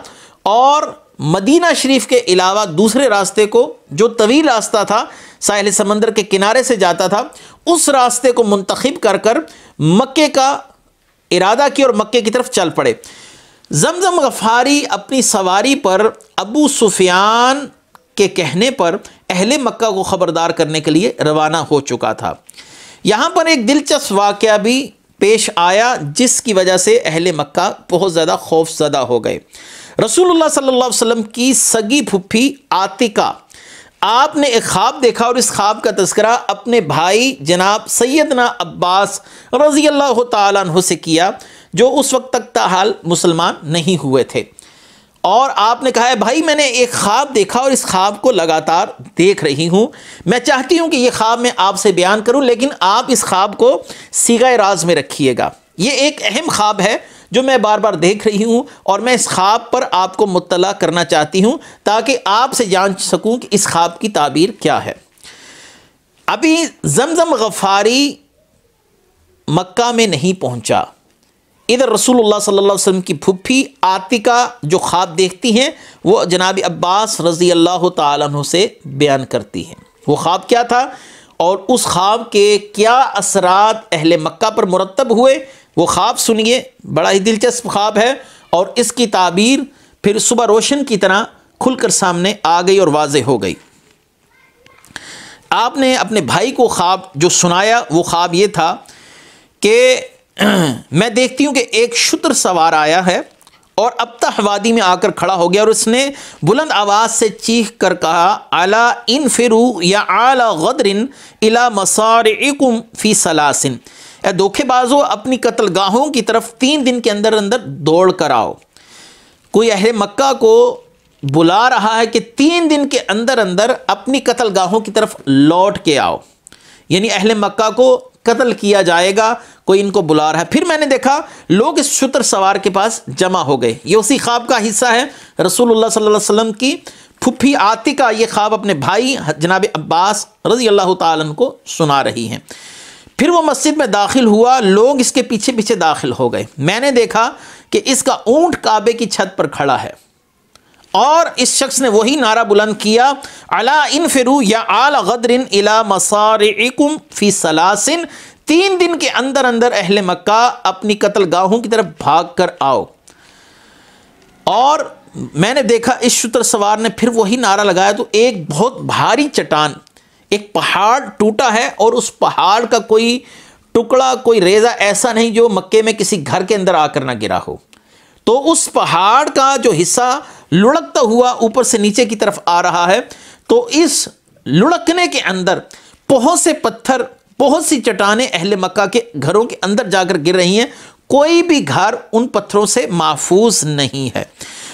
اور مدینہ شریف کے علاوہ دوسرے راستے کو، جو طویل راستہ تھا ساحل سمندر کے کنارے سے جاتا تھا، اس راستے کو منتخب کر کر مکے کا ارادہ کیا اور مکے کی طرف چل پڑے۔ زمزم غفاری اپنی سواری پر ابو سفیان کے کہنے پر اہل مکہ کو خبردار کرنے کے لیے روانہ ہو چکا تھا۔ یہاں پر ایک دلچسپ واقعہ بھی پیش آیا جس کی وجہ سے اہل مکہ بہت زیادہ خوف زدہ ہو گئے۔ رسول اللہ صلی اللہ علیہ وسلم کی سگی پھپھی عاتقہ، آپ نے ایک خواب دیکھا اور اس خواب کا تذکرہ اپنے بھائی جناب سیدنا عباس رضی اللہ تعالیٰ عنہ سے کیا، جو اس وقت تک تاحال مسلمان نہیں ہوئے تھے، اور آپ نے کہا ہے بھائی میں نے ایک خواب دیکھا اور اس خواب کو لگاتار دیکھ رہی ہوں، میں چاہتی ہوں کہ یہ خواب میں آپ سے بیان کروں، لیکن آپ اس خواب کو صیغہ راز میں رکھیے گا۔ یہ ایک اہم خواب ہے جو میں بار بار دیکھ رہی ہوں اور میں اس خواب پر آپ کو مطلع کرنا چاہتی ہوں تاکہ آپ سے جان سکوں کہ اس خواب کی تعبیر کیا ہے۔ ابھی زمزم غفاری مکہ میں نہیں پہنچا، ادھر رسول اللہ صلی اللہ علیہ وسلم کی پھپھی عاتقہ جو خواب دیکھتی ہیں وہ جناب عباس رضی اللہ تعالیٰ عنہ سے بیان کرتی ہیں۔ وہ خواب کیا تھا اور اس خواب کے کیا اثرات اہل مکہ پر مرتب ہوئے، وہ خواب سنیے، بڑا ہی دلچسپ خواب ہے اور اس کی تعبیر پھر صبح روشن کی طرح کھل کر سامنے آ گئی اور واضح ہو گئی۔ آپ نے اپنے بھائی کو خواب جو سنایا وہ خواب یہ تھا کہ میں دیکھتی ہوں کہ ایک شتر سوار آیا ہے اور ابتح وادی میں آ کر کھڑا ہو گیا اور اس نے بلند آواز سے چیخ کر کہا الا انفروا یا آل غدر الی مصارعکم فی ثلاث، اے دھوکے بازو اپنی قتل گاہوں کی طرف 3 دن کے اندر اندر دوڑ کر آؤ۔ کوئی اہل مکہ کو بلا رہا ہے کہ 3 دن کے اندر اندر اپنی قتل گاہوں کی طرف لوٹ کے آؤ، یعنی اہل مکہ کو قتل کیا جائے گا، کوئی ان کو بلا رہا ہے۔ پھر میں نے دیکھا لوگ اس شتر سوار کے پاس جمع ہو گئے، یہ اسی خواب کا حصہ ہے۔ رسول اللہ صلی اللہ علیہ وسلم کی پھپھی عاتقہ یہ خواب اپنے بھائی جناب عباس رضی اللہ تعالیٰ عنہ کو سنا رہی ہیں۔ پھر وہ مسجد میں داخل ہوا، لوگ اس کے پیچھے پیچھے داخل ہو گئے۔ میں نے دیکھا کہ اس کا اونٹ کعبے کی چھت پر کھڑا ہے اور اس شخص نے وہی نعرہ بلند کیا الا انفروا یا آل غدر الی مصارعکم فی ثلاث، 3 دن کے اندر اندر اہل مکہ اپنی قتل گاہوں کی طرف بھاگ کر آؤ۔ اور میں نے دیکھا اس شتر سوار نے پھر وہی نعرہ لگایا تو ایک بہت بھاری چٹان، ایک پہاڑ ٹوٹا ہے اور اس پہاڑ کا کوئی ٹکڑا، کوئی ریزہ ایسا نہیں جو مکے میں کسی گھر کے اندر آ کر نہ گرا ہو۔ تو اس پہاڑ کا جو حصہ لڑکتا ہوا اوپر سے نیچے کی طرف آ رہا ہے، تو اس لڑکنے کے اندر بہت سے پتھر، بہت سی چٹانیں اہل مکہ کے گھروں کے اندر جا کر گر رہی ہیں، کوئی بھی گھر ان پتھروں سے محفوظ نہیں ہے۔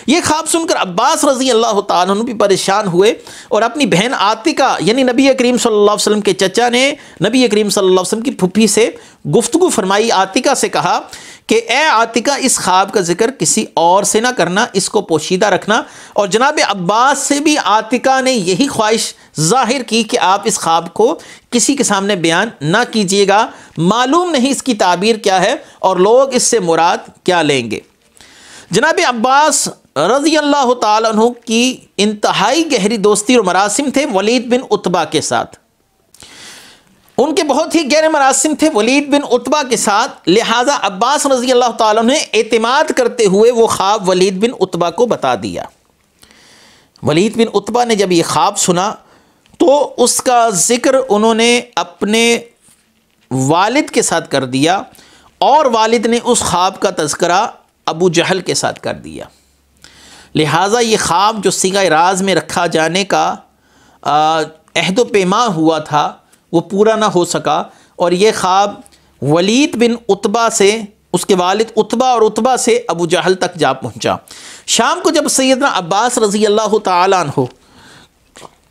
یہ خواب سن کر عباس رضی اللہ تعالیٰ عنہ بھی پریشان ہوئے اور اپنی بہن عاتقہ یعنی نبی کریم صلی اللہ علیہ وسلم کے چچا نے نبی کریم صلی اللہ علیہ وسلم کی پھپھی سے گفتگو فرمائی۔ عاتقہ سے کہا کہ اے عاتقہ اس خواب کا ذکر کسی اور سے نہ کرنا، اس کو پوشیدہ رکھنا، اور جناب عباس سے بھی عاتقہ نے یہی خواہش ظاہر کی کہ آپ اس خواب کو کسی کے سامنے بیان نہ کیجیے گا، معلوم نہیں اس کی تعبیر کیا ہے اور لوگ اس سے مراد کیا لیں گے۔ جناب عباس رضی اللہ تعالیٰ عنہ کی انتہائی گہری دوستی اور مراسم تھے ولید بن عتبہ کے ساتھ، ان کے بہت ہی گہرے مراسم تھے ولید بن عتبہ کے ساتھ، لہٰذا عباس رضی اللہ تعالیٰ عنہ نے اعتماد کرتے ہوئے وہ خواب ولید بن عتبہ کو بتا دیا۔ ولید بن عتبہ نے جب یہ خواب سنا تو اس کا ذکر انہوں نے اپنے والد کے ساتھ کر دیا، اور والد نے اس خواب کا تذکرہ ابو جہل کے ساتھ کر دیا، لہٰذا یہ خواب جو صیغہ راز میں رکھا جانے کا عہد و پیما ہوا تھا وہ پورا نہ ہو سکا، اور یہ خواب ولید بن عتبہ سے اس کے والد عتبہ اور عتبہ سے ابو جہل تک جا پہنچا۔ شام کو جب سیدنا عباس رضی اللہ تعالیٰ عنہ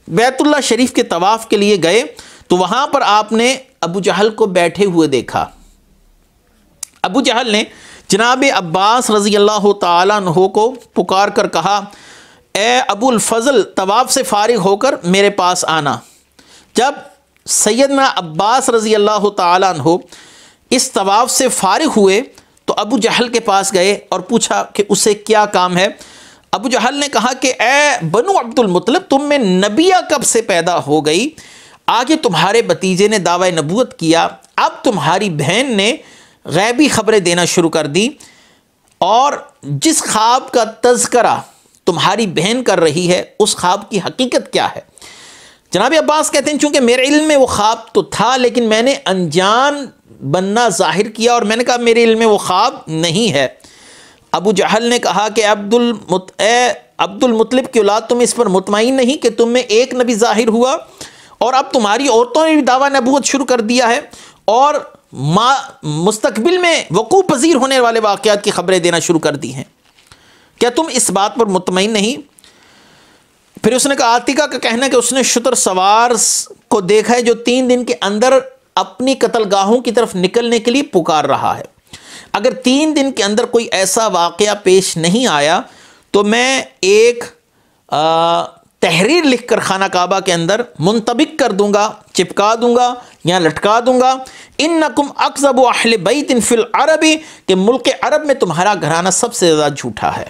بیت اللہ شریف کے طواف کے لیے گئے تو وہاں پر آپ نے ابو جہل کو بیٹھے ہوئے دیکھا۔ ابو جہل نے جناب عباس رضی اللہ تعالیٰ عنہ کو پکار کر کہا، اے ابو الفضل، طواف سے فارغ ہو کر میرے پاس آنا۔ جب سیدنا عباس رضی اللہ تعالیٰ عنہ اس طواف سے فارغ ہوئے تو ابو جہل کے پاس گئے اور پوچھا کہ اسے کیا کام ہے۔ ابو جہل نے کہا کہ اے بنو عبد المطلب، تم میں نبیہ کب سے پیدا ہو گئی؟ آگے تمہارے بھتیجے نے دعوی نبوت کیا، اب تمہاری بہن نے غیبی خبریں دینا شروع کر دی، اور جس خواب کا تذکرہ تمہاری بہن کر رہی ہے اس خواب کی حقیقت کیا ہے؟ جناب عباس کہتے ہیں چونکہ میرے علم میں وہ خواب تو تھا لیکن میں نے انجان بننا ظاہر کیا، اور میں نے کہا میرے علم میں وہ خواب نہیں ہے۔ ابو جہل نے کہا کہ اے عبد المطلب کی اولاد، تم اس پر مطمئن نہیں کہ تم میں ایک نبی ظاہر ہوا، اور اب تمہاری عورتوں نے بھی دعویٰ نبوت شروع کر دیا ہے اور مستقبل میں وقوع پذیر ہونے والے واقعات کی خبریں دینا شروع کر دی ہیں، کیا تم اس بات پر مطمئن نہیں؟ پھر اس نے کہا عاتقہ کا کہنا ہے کہ اس نے شتر سوار کو دیکھا ہے جو 3 دن کے اندر اپنی قتل گاہوں کی طرف نکلنے کے لیے پکار رہا ہے، اگر 3 دن کے اندر کوئی ایسا واقعہ پیش نہیں آیا تو میں ایک تحریر لکھ کر خانہ کعبہ کے اندر منطبق کر دوں گا، چپکا دوں گا یا لٹکا دوں گا، انکم اکذب اہل بیت فی العرب، کہ ملک عرب میں تمہارا گھرانہ سب سے زیادہ جھوٹا ہے۔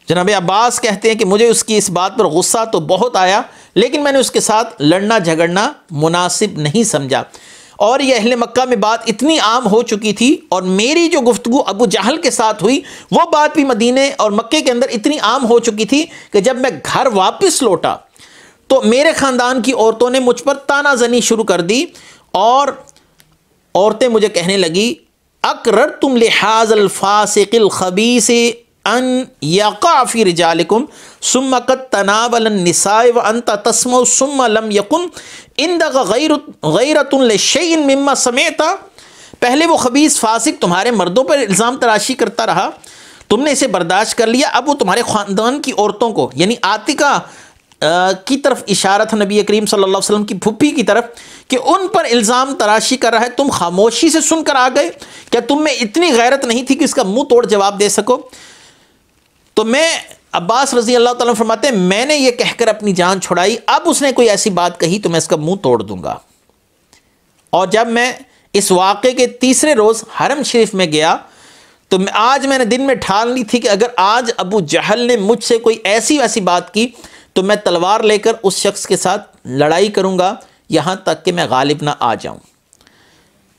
جناب عباس کہتے ہیں کہ مجھے اس کی اس بات پر غصہ تو بہت آیا، لیکن میں نے اس کے ساتھ لڑنا جھگڑنا مناسب نہیں سمجھا، اور یہ اہل مکہ میں بات اتنی عام ہو چکی تھی، اور میری جو گفتگو ابو جہل کے ساتھ ہوئی وہ بات بھی مدینے اور مکے کے اندر اتنی عام ہو چکی تھی کہ جب میں گھر واپس لوٹا تو میرے خاندان کی عورتوں نے مجھ پر طعنہ زنی شروع کر دی، اور عورتیں مجھے کہنے لگی اقررتم لہذا الفاسق الخبیث ان یقع فی رجالکم ثم قد تناول النساء وانت تسمع ثم لم یکن عندک غیرۃ لشیء مما سمعت، پہلے وہ خبیث فاسق تمہارے مردوں پر الزام تراشی کرتا رہا، تم نے اسے برداشت کر لیا، اب وہ تمہارے خاندان کی عورتوں کو، یعنی عاتقہ کی طرف اشارہ تھا نبی کریم صلی اللہ علیہ وسلم کی پھپھی کی طرف، کہ ان پر الزام تراشی کر رہا ہے، تم خاموشی سے سن کر آ گئے، کیا تم میں اتنی غیرت نہیں تھی کہ اس کا منہ توڑ جواب دے سکو؟ تو میں عباس رضی اللہ تعالیٰ فرماتے ہیں میں نے یہ کہہ کر اپنی جان چھڑائی، اب اس نے کوئی ایسی بات کہی تو میں اس کا منہ توڑ دوں گا۔ اور جب میں اس واقعے کے تیسرے روز حرم شریف میں گیا تو آج میں نے دن میں ٹھان لی تھی کہ اگر آج ابو جہل نے مجھ سے کوئی ایسی بات کی تو میں تلوار لے کر اس شخص کے ساتھ لڑائی کروں گا یہاں تک کہ میں غالب نہ آ جاؤں۔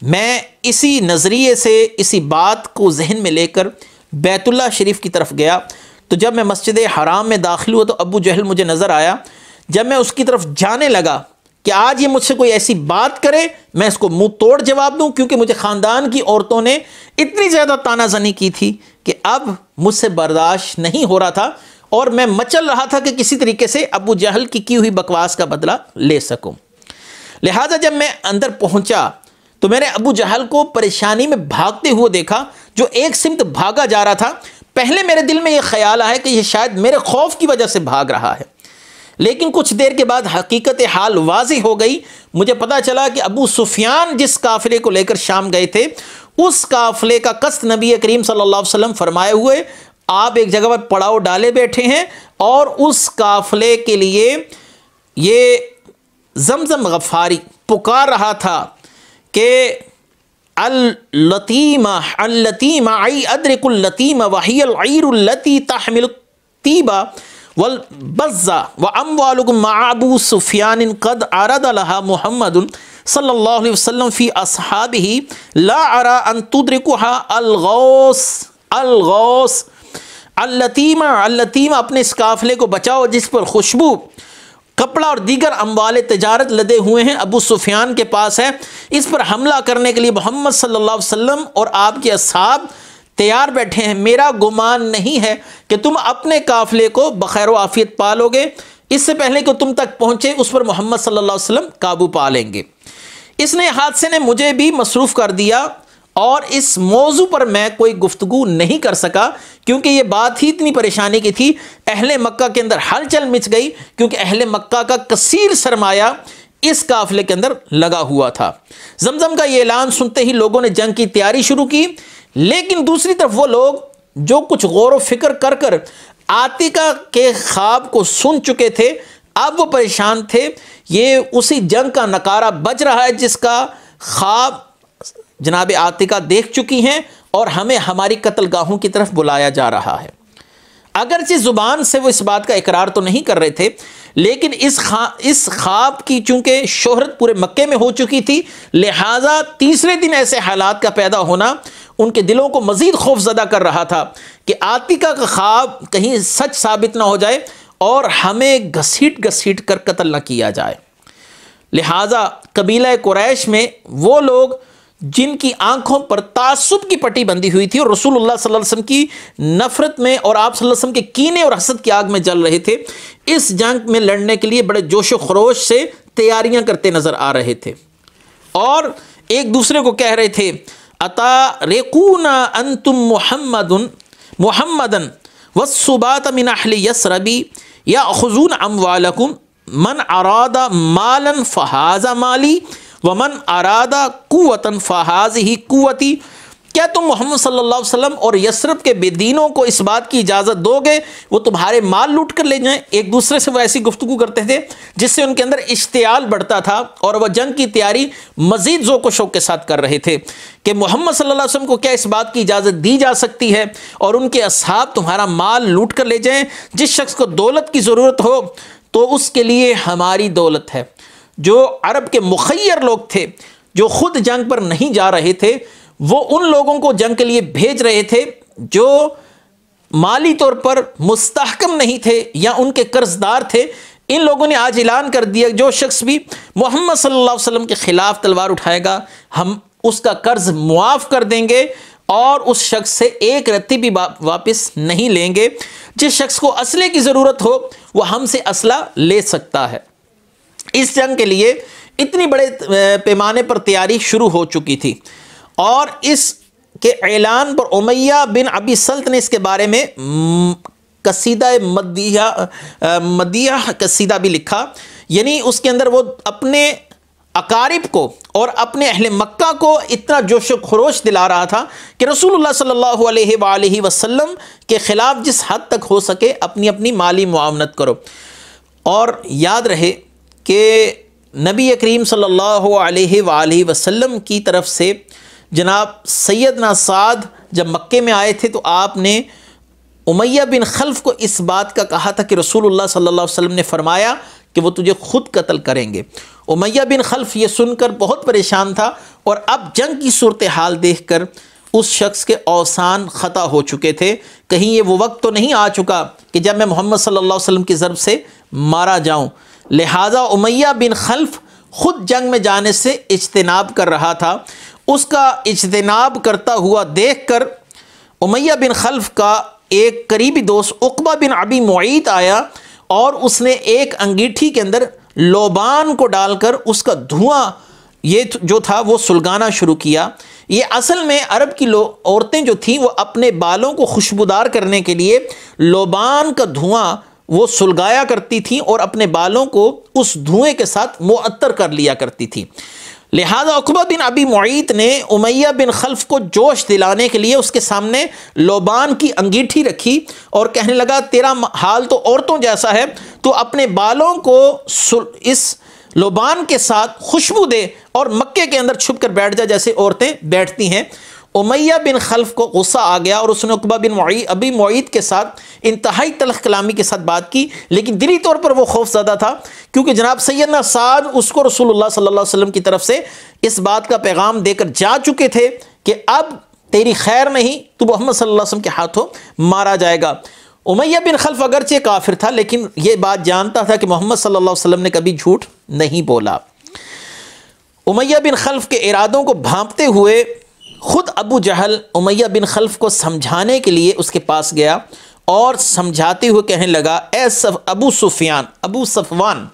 میں اسی نظریے سے اسی بات کو ذہن میں لے کر بیت اللہ شریف کی طرف گیا، تو جب میں مسجد حرام میں داخل ہوا تو ابو جہل مجھے نظر آیا، جب میں اس کی طرف جانے لگا کہ آج یہ مجھ سے کوئی ایسی بات کرے میں اس کو منہ توڑ جواب دوں، کیونکہ مجھے خاندان کی عورتوں نے اتنی زیادہ طعنہ زنی کی تھی کہ اب مجھ سے برداشت نہیں ہو رہا تھا، اور میں مچل رہا تھا کہ کسی طریقے سے ابو جہل کی ہوئی بکواس کا بدلہ لے سکوں۔ لہٰذا جب میں اندر پہنچا تو میں نے ابو جہل کو پریشانی میں بھاگتے ہوئے دیکھا، جو ایک سمت بھاگا جا رہا تھا۔ پہلے میرے دل میں یہ خیال آیا کہ یہ شاید میرے خوف کی وجہ سے بھاگ رہا ہے، لیکن کچھ دیر کے بعد حقیقت حال واضح ہو گئی، مجھے پتا چلا کہ ابو سفیان جس قافلے کو لے کر شام گئے تھے اس قافلے کا قصد نبی کریم صلی اللہ علیہ وسلم فرمائے ہوئے آپ ایک جگہ پر پڑاؤ ڈالے بیٹھے ہیں، اور اس قافلے کے لیے یہ زمزم غفاری پکار رہا تھا کہ اللتیمہ ای ادرک اللتیمہ وہی العیر التی تحمل الطیبہ والبزہ واموالکم مع ابو سفیان قد عرض لها محمد صلی اللہ علیہ وسلم فی اصحابہ لا ارى ان تدرکها الغوث اللتیمہ اپنے اس قافلے کو بچاؤ جس پر خوشبو، کپڑا اور دیگر اموال تجارت لدے ہوئے ہیں، ابو سفیان کے پاس ہے، اس پر حملہ کرنے کے لیے محمد صلی اللہ علیہ وسلم اور آپ کے اصحاب تیار بیٹھے ہیں، میرا گمان نہیں ہے کہ تم اپنے قافلے کو بخیر و عافیت پالو گے، اس سے پہلے کہ تم تک پہنچے اس پر محمد صلی اللہ علیہ وسلم قابو پا لیں گے۔ اس نے حادثے نے مجھے بھی مصروف کر دیا اور اس موضوع پر میں کوئی گفتگو نہیں کر سکا، کیونکہ یہ بات ہی اتنی پریشانی کی تھی، اہل مکہ کے اندر ہلچل مچ گئی، کیونکہ اہل مکہ کا کثیر سرمایہ اس قافلے کے اندر لگا ہوا تھا۔ زمزم کا یہ اعلان سنتے ہی لوگوں نے جنگ کی تیاری شروع کی، لیکن دوسری طرف وہ لوگ جو کچھ غور و فکر کر کر عاتکہ کے خواب کو سن چکے تھے، اب وہ پریشان تھے، یہ اسی جنگ کا نکارہ بج رہا ہے جس کا خواب جناب عاتکہ دیکھ چکی ہیں اور ہمیں ہماری قتل گاہوں کی طرف بلایا جا رہا ہے۔ اگرچہ زبان سے وہ اس بات کا اقرار تو نہیں کر رہے تھے، لیکن اس خواب کی چونکہ شہرت پورے مکے میں ہو چکی تھی، لہٰذا تیسرے دن ایسے حالات کا پیدا ہونا ان کے دلوں کو مزید خوف زدہ کر رہا تھا کہ عاتکہ کا خواب کہیں سچ ثابت نہ ہو جائے اور ہمیں گھسیٹ کر قتل نہ کیا جائے۔ لہٰذا قبیلہ قریش میں وہ لوگ جن کی آنکھوں پر تعصب کی پٹی بندھی ہوئی تھی اور رسول اللہ صلی اللہ علیہ وسلم کی نفرت میں اور آپ صلی اللہ علیہ وسلم کے کینے اور حسد کی آگ میں جل رہے تھے، اس جنگ میں لڑنے کے لیے بڑے جوش و خروش سے تیاریاں کرتے نظر آ رہے تھے اور ایک دوسرے کو کہہ رہے تھے اتارقون انتم محمدا والصبات من اہل یثرب یاخذون اموالکم من اراد مالا فہذا مالی ومن اراد قوتا فہذہ قوتی، کیا تم محمد صلی اللہ علیہ وسلم اور یثرب کے بے دینوں کو اس بات کی اجازت دو گے وہ تمہارے مال لوٹ کر لے جائیں؟ ایک دوسرے سے وہ ایسی گفتگو کرتے تھے جس سے ان کے اندر اشتعال بڑھتا تھا اور وہ جنگ کی تیاری مزید ذوق و شوق کے ساتھ کر رہے تھے کہ محمد صلی اللہ علیہ وسلم کو کیا اس بات کی اجازت دی جا سکتی ہے اور ان کے اصحاب تمہارا مال لوٹ کر لے جائیں؟ جس شخص کو دولت کی ضرورت ہو تو اس کے لیے ہماری دولت ہے۔ جو عرب کے مخیر لوگ تھے جو خود جنگ پر نہیں جا رہے تھے، وہ ان لوگوں کو جنگ کے لیے بھیج رہے تھے جو مالی طور پر مستحکم نہیں تھے یا ان کے قرض دار تھے۔ ان لوگوں نے آج اعلان کر دیا جو شخص بھی محمد صلی اللہ علیہ وسلم کے خلاف تلوار اٹھائے گا ہم اس کا قرض معاف کر دیں گے اور اس شخص سے ایک رتی بھی واپس نہیں لیں گے۔ جس شخص کو اسلحے کی ضرورت ہو وہ ہم سے اسلحہ لے سکتا ہے۔ اس جنگ کے لیے اتنی بڑے پیمانے پر تیاری شروع ہو چکی تھی اور اس کے اعلان پر امیہ بن ابی سلط نے اس کے بارے میں قصیدہ مدیح قصیدہ بھی لکھا، یعنی اس کے اندر وہ اپنے اقارب کو اور اپنے اہل مکہ کو اتنا جوش و خروش دلا رہا تھا کہ رسول اللہ صلی اللہ علیہ وآلہ وسلم کے خلاف جس حد تک ہو سکے اپنی اپنی مالی معاونت کرو۔ اور یاد رہے کہ نبی کریم صلی اللہ علیہ وآلہ وسلم کی طرف سے جناب سیدنا سعد جب مکے میں آئے تھے تو آپ نے امیہ بن خلف کو اس بات کا کہا تھا کہ رسول اللہ صلی اللہ علیہ وسلم نے فرمایا کہ وہ تجھے خود قتل کریں گے۔ امیہ بن خلف یہ سن کر بہت پریشان تھا اور اب جنگ کی صورتحال دیکھ کر اس شخص کے اوسان خطا ہو چکے تھے، کہیں یہ وہ وقت تو نہیں آ چکا کہ جب میں محمد صلی اللہ علیہ وسلم کی ضرب سے مارا جاؤں۔ لہٰذا امیہ بن خلف خود جنگ میں جانے سے اجتناب کر رہا تھا۔ اس کا اجتناب کرتا ہوا دیکھ کر امیہ بن خلف کا ایک قریبی دوست عقبہ بن ابی معیط آیا اور اس نے ایک انگیٹھی کے اندر لوبان کو ڈال کر اس کا دھواں یہ جو تھا وہ سلگانا شروع کیا۔ یہ اصل میں عرب کی عورتیں جو تھیں وہ اپنے بالوں کو خوشبودار کرنے کے لیے لوبان کا دھواں وہ سلگایا کرتی تھیں اور اپنے بالوں کو اس دھوئیں کے ساتھ معطر کر لیا کرتی تھیں۔ لہذا عقبہ بن ابی معیط نے امیہ بن خلف کو جوش دلانے کے لیے اس کے سامنے لوبان کی انگیٹھی رکھی اور کہنے لگا تیرا حال تو عورتوں جیسا ہے، تو اپنے بالوں کو اس لبان کے ساتھ خوشبو دے اور مکے کے اندر چھپ کر بیٹھ جا جیسے عورتیں بیٹھتی ہیں۔ امیہ بن خلف کو غصہ آ گیا اور اس نے عقبہ بن ابی معیط کے ساتھ انتہائی تلخ کلامی کے ساتھ بات کی، لیکن دلی طور پر وہ خوف زدہ تھا، کیونکہ جناب سیدنا سعد اس کو رسول اللہ صلی اللہ علیہ وسلم کی طرف سے اس بات کا پیغام دے کر جا چکے تھے کہ اب تیری خیر نہیں، تو محمد صلی اللہ علیہ وسلم کے ہاتھوں مارا جائے گا۔ امیہ بن خلف اگرچہ کافر تھا، لیکن یہ بات جانتا تھا کہ محمد صلی اللہ علیہ وسلم نے کبھی جھوٹ نہیں بولا۔ امیہ بن خلف کے ارادوں کو بھانپتے ہوئے خود ابو جہل امیہ بن خلف کو سمجھانے کے لیے اس کے پاس گیا اور سمجھاتے ہوئے کہنے لگا، اے ابو صفوان،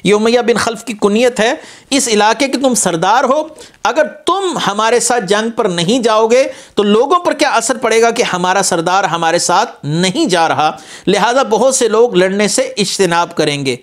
یہ امیہ بن خلف کی کنیت ہے، اس علاقے کے تم سردار ہو، اگر تم ہمارے ساتھ جنگ پر نہیں جاؤ گے تو لوگوں پر کیا اثر پڑے گا کہ ہمارا سردار ہمارے ساتھ نہیں جا رہا، لہذا بہت سے لوگ لڑنے سے اجتناب کریں گے۔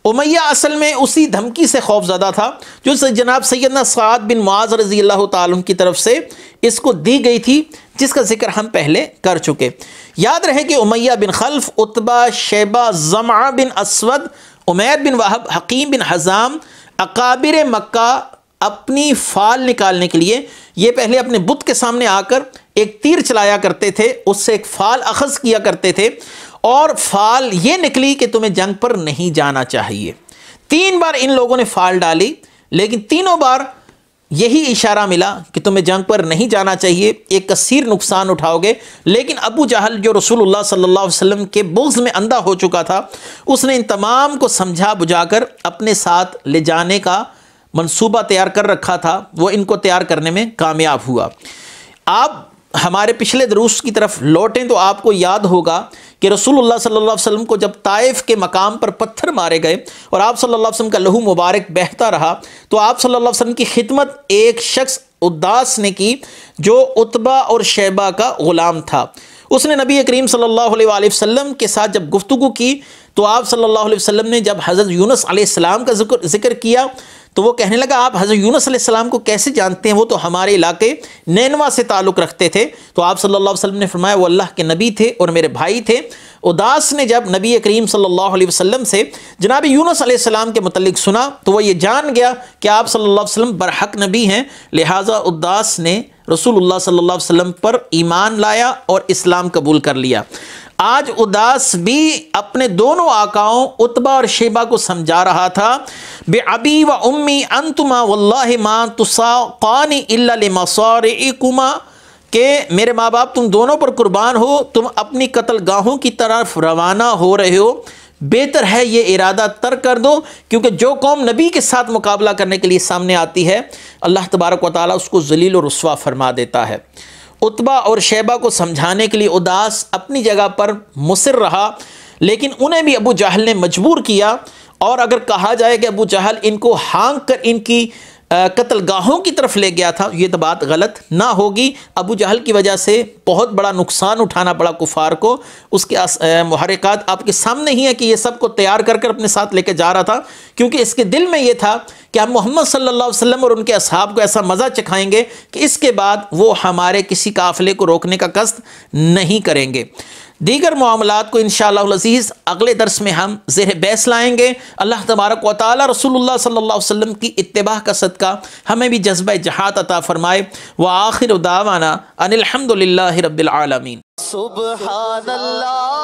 امیہ اصل میں اسی دھمکی سے خوف زدہ تھا جو جناب سیدنا سعد بن معاذ رضی اللہ تعالیٰ عنہ کی طرف سے اس کو دی گئی تھی، جس کا ذکر ہم پہلے کر چکے۔ یاد رہے کہ امیہ بن خلف، عتبہ، شیبہ، زمعہ بن اسود، امیر بن وہب، حکیم بن حزام، اکابر مکہ اپنی فال نکالنے کے لیے یہ پہلے اپنے بت کے سامنے آ کر ایک تیر چلایا کرتے تھے، اس سے ایک فال اخذ کیا کرتے تھے، اور فال یہ نکلی کہ تمہیں جنگ پر نہیں جانا چاہیے۔ 3 بار ان لوگوں نے فال ڈالی، لیکن تینوں بار یہی اشارہ ملا کہ تمہیں جنگ پر نہیں جانا چاہیے، ایک کثیر نقصان اٹھاؤ گے۔ لیکن ابو جہل جو رسول اللہ صلی اللہ علیہ وسلم کے بغض میں اندھا ہو چکا تھا، اس نے ان تمام کو سمجھا بجھا کر اپنے ساتھ لے جانے کا منصوبہ تیار کر رکھا تھا، وہ ان کو تیار کرنے میں کامیاب ہوا۔ آپ ہمارے پچھلے دروس کی طرف لوٹیں تو آپ کو یاد ہوگا کہ رسول اللہ صلی اللہ علیہ وسلم کو جب طائف کے مقام پر پتھر مارے گئے اور آپ صلی اللہ علیہ وسلم کا لہو مبارک بہتا رہا، تو آپ صلی اللہ علیہ وسلم کی خدمت ایک شخص اداس نے کی جو عتبہ اور شیبہ کا غلام تھا۔ اس نے نبی کریم صلی اللہ علیہ وآلہ وسلم کے ساتھ جب گفتگو کی تو آپ صلی اللہ علیہ وسلم نے جب حضرت یونس علیہ السلام کا ذکر کیا تو وہ کہنے لگا، آپ حضرت یونس علیہ السلام کو کیسے جانتے ہیں؟ وہ تو ہمارے علاقے نینوا سے تعلق رکھتے تھے۔ تو آپ صلی اللہ علیہ وسلم نے فرمایا، وہ اللہ کے نبی تھے اور میرے بھائی تھے۔ اداس نے جب نبی کریم صلی اللہ علیہ وسلم سے جناب یونس علیہ السلام کے متعلق سنا تو وہ یہ جان گیا کہ آپ صلی اللہ علیہ وسلم برحق نبی ہیں، لہٰذا اداس نے رسول اللہ صلی اللہ علیہ وسلم پر ایمان لایا اور اسلام قبول کر لیا۔ آج اداس بھی اپنے دونوں آقاؤں عتبہ اور شیبہ کو سمجھا رہا تھا، بے ابی و امی انتما واللہ ما تساقانی الا لمصارعکما، کہ میرے ماں باپ تم دونوں پر قربان ہو، تم اپنی قتل گاہوں کی طرف روانہ ہو رہے ہو، بہتر ہے یہ ارادہ ترک کر دو، کیونکہ جو قوم نبی کے ساتھ مقابلہ کرنے کے لیے سامنے آتی ہے اللہ تبارک و تعالیٰ اس کو ذلیل و رسوا فرما دیتا ہے۔ عتبہ اور شیبہ کو سمجھانے کے لیے اداس اپنی جگہ پر مصر رہا، لیکن انہیں بھی ابو جہل نے مجبور کیا، اور اگر کہا جائے کہ ابو جہل ان کو ہانک کر ان کی قتل گاہوں کی طرف لے گیا تھا، یہ تو بات غلط نہ ہوگی۔ ابو جہل کی وجہ سے بہت بڑا نقصان اٹھانا پڑا کفار کو، اس کے محرکات آپ کے سامنے ہی ہیں کہ یہ سب کو تیار کر کر اپنے ساتھ لے کے جا رہا تھا، کیونکہ اس کے دل میں یہ تھا کہ ہم محمد صلی اللہ علیہ وسلم اور ان کے اصحاب کو ایسا مزہ چکھائیں گے کہ اس کے بعد وہ ہمارے کسی قافلے کو روکنے کا قصد نہیں کریں گے۔ دیگر معاملات کو انشاءاللہ العزیز اگلے درس میں ہم زیر بحث لائیں گے۔ اللہ تبارک و تعالی رسول اللہ صلی اللہ علیہ وسلم کی اتباع کا صدقہ ہمیں بھی جذبہ جہاد عطا فرمائے۔ وآخر دعوانا ان الحمد للہ رب العالمین۔ سبحان اللہ